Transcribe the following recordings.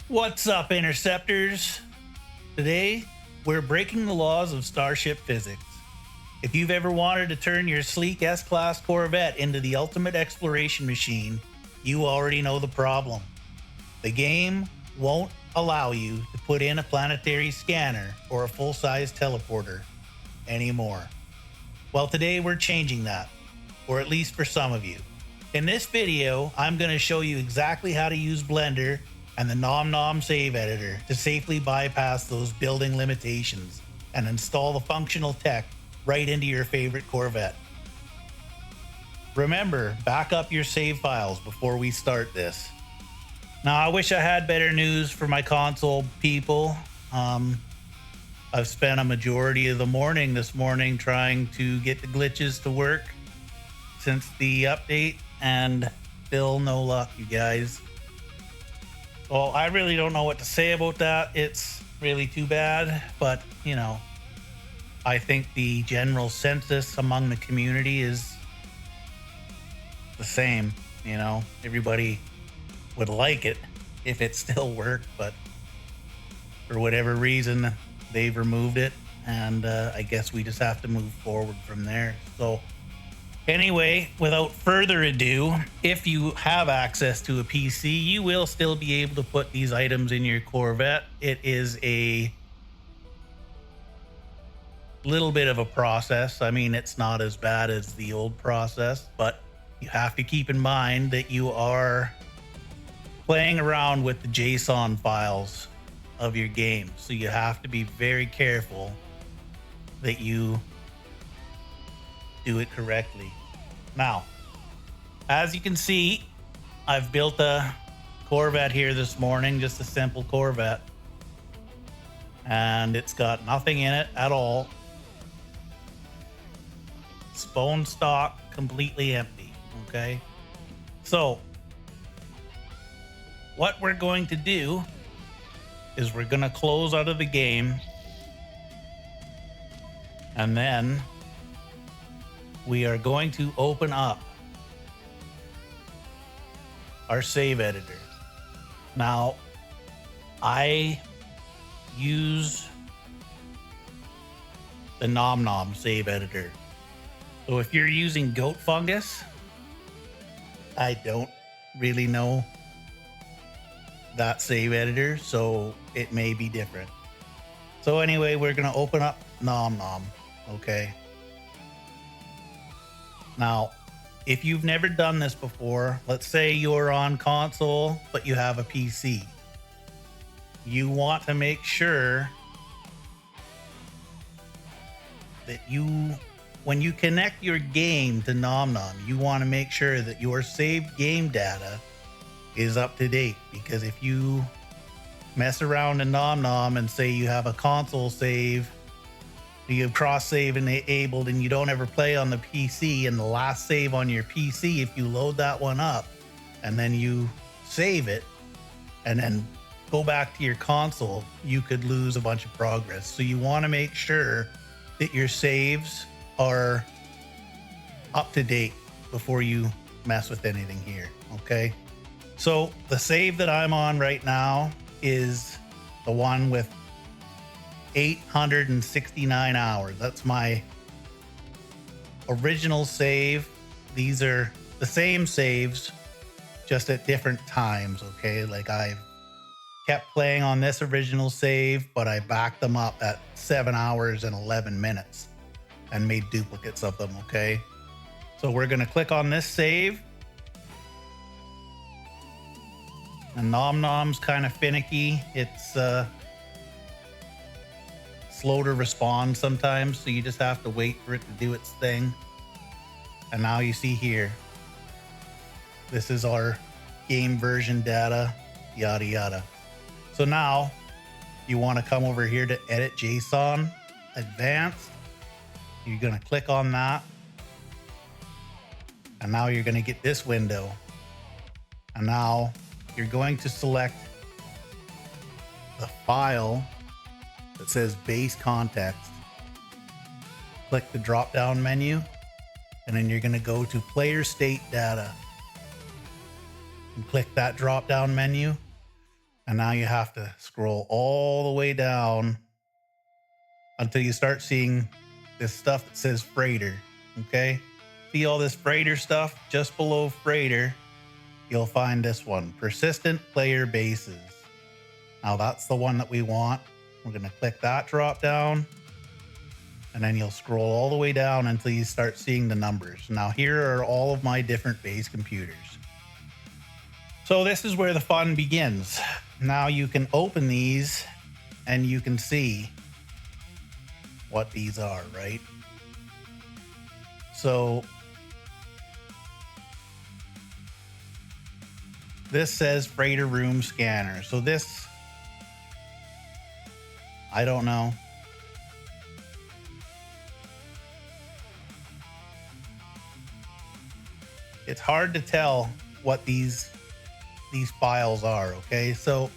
What's up, interceptors? Today, we're breaking the laws of starship physics. If you've ever wanted to turn your sleek S-Class Corvette into the ultimate exploration machine, you already know the problem. The game won't allow you to put in a planetary scanner or a full-size teleporter anymore. Well, today we're changing that, or at least for some of you. In this video, I'm going to show you exactly how to use Blender and the Nom Nom Save Editor to safely bypass those building limitations and install the functional tech right into your favorite Corvette. Remember, back up your save files before we start this. Now, I wish I had better news for my console people. I've spent a majority of the morning this morning trying to get the glitches to work since the update, and still no luck, you guys. Well, I really don't know what to say about that. It's really too bad, but you know, I think the general census among the community is the same. You know, everybody would like it if it still worked, but for whatever reason, they've removed it, and I guess we just have to move forward from there. So anyway, without further ado, if you have access to a PC, you will still be able to put these items in your Corvette. It is a little bit of a process. I mean, it's not as bad as the old process, but you have to keep in mind that you are playing around with the JSON files of your game. So you have to be very careful that you do it correctly. Now, as you can see, I've built a Corvette here this morning, just a simple Corvette, and it's got nothing in it at all. It's bone stock, completely empty. Okay, so what we're going to do is we're going to close out of the game, and then we are going to open up our save editor. Now, I use the Nom Nom save editor. So if you're using goat fungus, I don't really know that save editor, so it may be different. So anyway, we're gonna open up Nom Nom, okay? Now, if you've never done this before, let's say you're on console, but you have a PC. You want to make sure that when you connect your game to Nom Nom, you want to make sure that your saved game data is up to date. Because if you mess around in Nom Nom and say you have a console save, you have cross save enabled, and you don't ever play on the PC, and the last save on your PC, if you load that one up and then you save it and then go back to your console, you could lose a bunch of progress. So you want to make sure that your saves are up to date before you mess with anything here. Okay, so the save that I'm on right now is the one with 869 hours. That's my original save. These are the same saves, just at different times. Okay, like I've kept playing on this original save, but I backed them up at 7 hours and 11 minutes and made duplicates of them. Okay, so we're gonna click on this save, and Nom Nom's kind of finicky. It's slow to respond sometimes, so you just have to wait for it to do its thing. And now you see here, this is our game version data, yada yada. So now you want to come over here to edit JSON, advanced. You're going to click on that, and now you're going to get this window. And now you're going to select the file that says base context. Click the drop down menu, and then you're going to go to player state data and click that drop down menu, And now you have to scroll all the way down until you start seeing this stuff that says freighter. Okay. See all this freighter stuff just below freighter? You'll find this one, persistent player bases. Now that's the one that we want. We're going to click that drop down, and then you'll scroll all the way down until you start seeing the numbers. Now here are all of my different base computers. So this is where the fun begins. Now you can open these and you can see what these are, right? So this says freighter room scanner. So this, I don't know. It's hard to tell what these files are, okay? So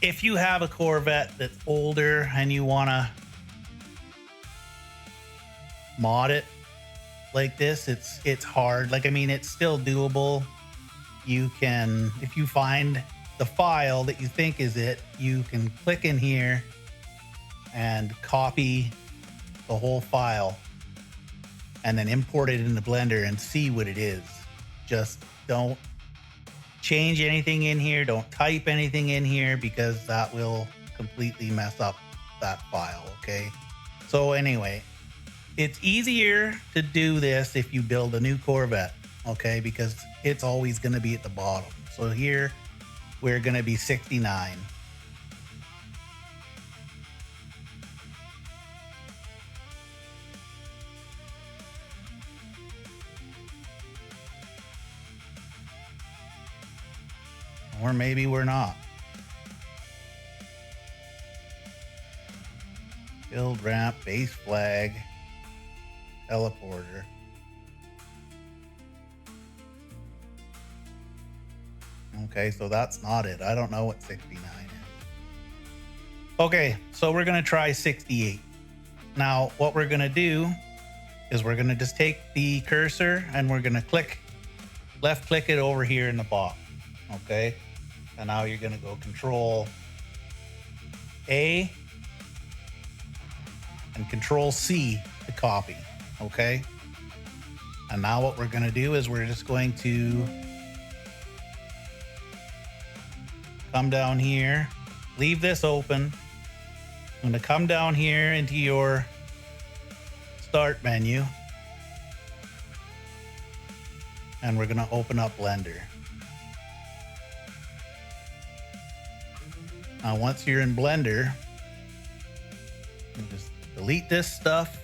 if you have a Corvette that's older and you want to mod it like this, it's hard. Like, I mean, it's still doable. You can, if you find the file that you think is it, you can click in here and copy the whole file and then import it into Blender and see what it is. Just don't change anything in here. Don't type anything in here because that will completely mess up that file, okay? So anyway, it's easier to do this if you build a new Corvette, okay? Because it's always gonna be at the bottom. So here, we're gonna be 69. Or maybe we're not. Build ramp, base flag, teleporter. Okay, so that's not it. I don't know what 69 is. Okay, so we're gonna try 68. Now, what we're gonna do is we're gonna just take the cursor and we're gonna left click it over here in the box, okay? And now you're gonna go Control A and Control C to copy, okay? And now what we're gonna do is we're just going to come down here, leave this open. I'm gonna come down here into your start menu and we're gonna open up Blender. Now, once you're in Blender, you just delete this stuff.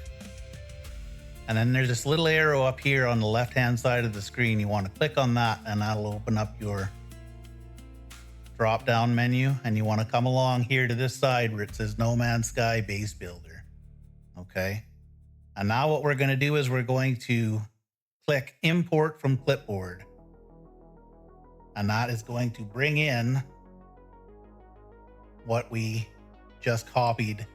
And then there's this little arrow up here on the left-hand side of the screen. You want to click on that and that'll open up your drop-down menu. And you want to come along here to this side where it says No Man's Sky Base Builder. Okay. And now what we're going to do is we're going to click Import from Clipboard. And that is going to bring in what we just copied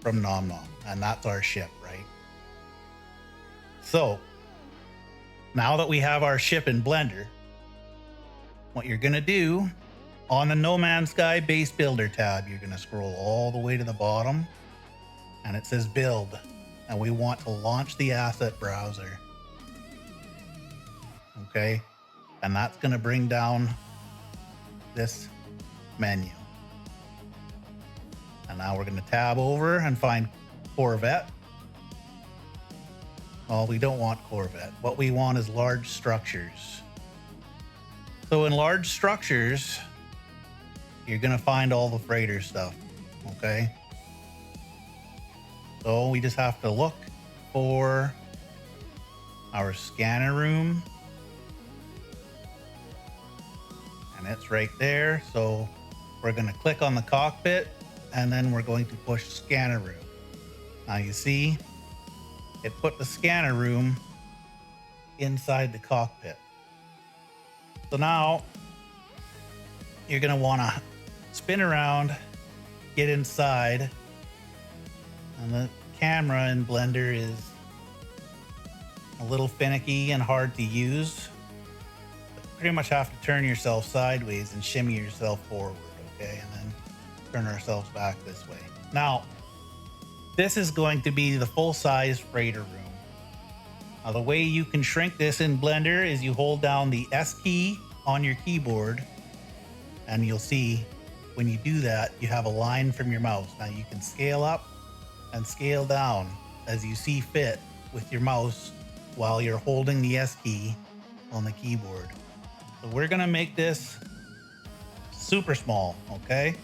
from Nom Nom, and that's our ship, right? So now that we have our ship in Blender, what you're gonna do on the No Man's Sky Base Builder tab, you're gonna scroll all the way to the bottom and it says Build, and we want to launch the asset browser. Okay, and that's gonna bring down this menu. And now we're going to tab over and find Corvette. Well, we don't want Corvette. What we want is large structures. So in large structures, you're going to find all the freighter stuff, okay? So we just have to look for our scanner room. And it's right there. So we're going to click on the cockpit. And then we're going to push scanner room. Now you see, it put the scanner room inside the cockpit. So now you're gonna wanna spin around, get inside, and the camera in Blender is a little finicky and hard to use. pretty much have to turn yourself sideways and shimmy yourself forward, okay? And then turn ourselves back this way. Now, this is going to be the full-size freighter room. Now, the way you can shrink this in Blender is you hold down the S key on your keyboard, and you'll see when you do that, you have a line from your mouse. Now, you can scale up and scale down as you see fit with your mouse while you're holding the S key on the keyboard. So we're gonna make this super small, okay?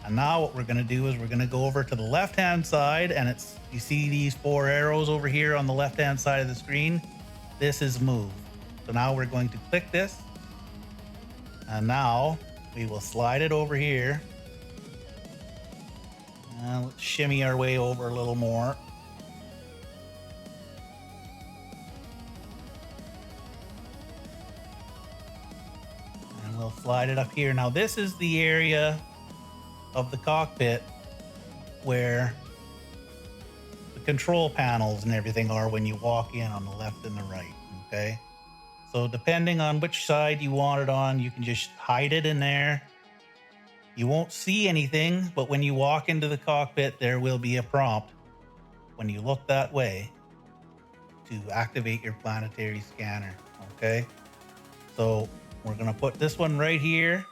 And now what we're gonna do is we're gonna go over to the left-hand side, and you see these 4 arrows over here on the left-hand side of the screen? This is move. So now we're going to click this, and now we will slide it over here. And let's shimmy our way over a little more. And we'll slide it up here. Now this is the area of the cockpit where the control panels and everything are when you walk in on the left and the right, okay? So depending on which side you want it on, you can just hide it in there. You won't see anything, but when you walk into the cockpit, there will be a prompt when you look that way to activate your planetary scanner, okay? So we're gonna put this one right here.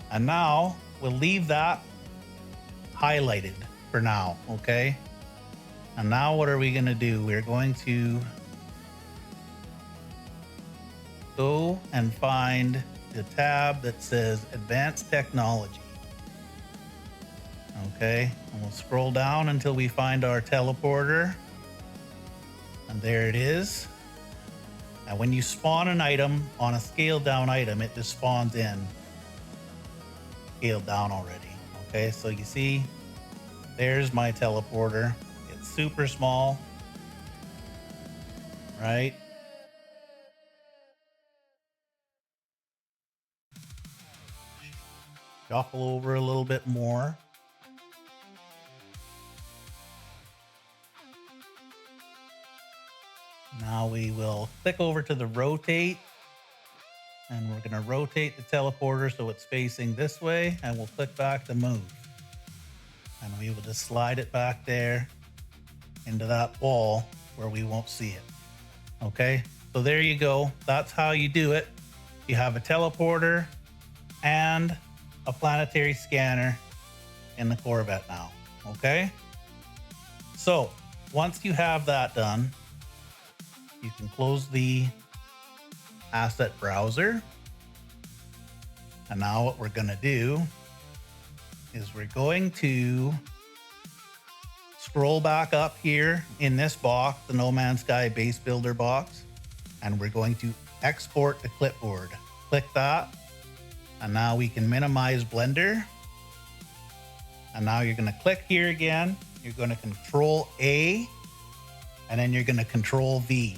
And now we'll leave that highlighted for now, okay? And now what are we gonna do? We're going to go and find the tab that says Advanced Technology. Okay, and we'll scroll down until we find our teleporter. And there it is. And when you spawn an item on a scaled down item, it just spawns in scaled down already. Okay, so you see, there's my teleporter. It's super small, right? Shuffle over a little bit more. Now we will click over to the rotate, and we're going to rotate the teleporter so it's facing this way, and we'll click back to move. And we will just slide it back there into that wall where we won't see it. Okay, so there you go. That's how you do it. You have a teleporter and a planetary scanner in the Corvette now. Okay, so once you have that done, you can close the asset browser. And now what we're going to do is we're going to scroll back up here in this box, the No Man's Sky base builder box, and we're going to export to clipboard. Click that, and now we can minimize Blender. And now you're going to click here again. You're going to Control A, and then you're going to Control V.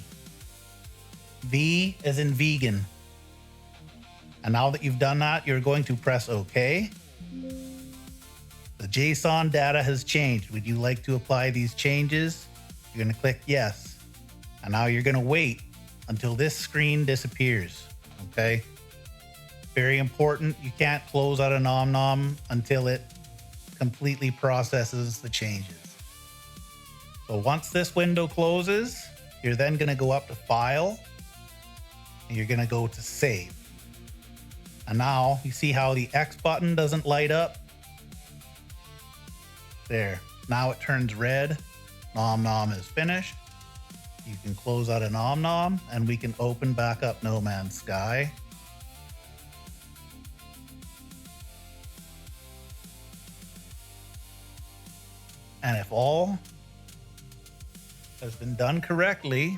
V as in vegan. And now that you've done that, you're going to press OK. The JSON data has changed. Would you like to apply these changes? You're going to click yes. And now you're going to wait until this screen disappears. Okay. Very important. You can't close out a nom nom until it completely processes the changes. So once this window closes, you're then going to go up to File, and you're going to go to Save. And now you see how the X button doesn't light up? There. Now it turns red. Nom nom is finished. You can close out a nom nom, and we can open back up No Man's Sky. And if all has been done correctly,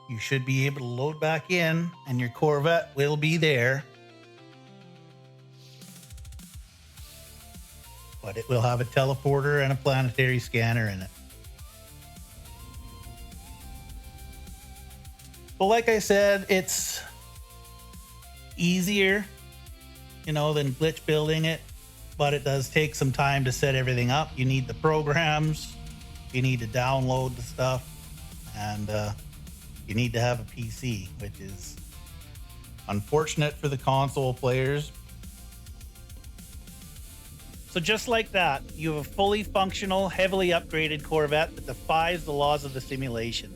you should be able to load back in, and your Corvette will be there. But it will have a teleporter and a planetary scanner in it. But like I said, it's easier, than glitch building it, but it does take some time to set everything up. You need the programs, you need to download the stuff, and you need to have a PC, which is unfortunate for the console players. So just like that, you have a fully functional, heavily upgraded Corvette that defies the laws of the simulation.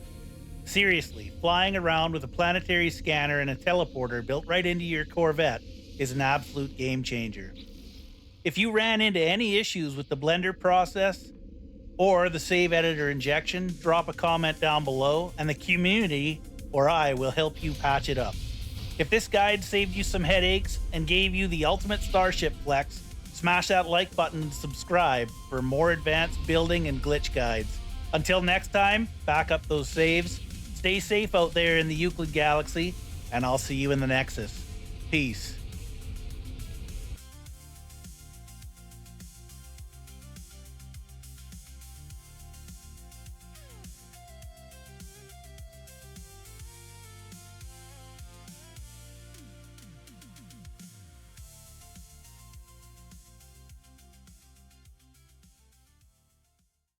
Seriously, flying around with a planetary scanner and a teleporter built right into your Corvette is an absolute game changer. If you ran into any issues with the Blender process or the save editor injection, drop a comment down below and the community or I will help you patch it up. If this guide saved you some headaches and gave you the ultimate starship flex, smash that like button and subscribe for more advanced building and glitch guides. Until next time, back up those saves, stay safe out there in the Euclid Galaxy, and I'll see you in the Nexus. Peace.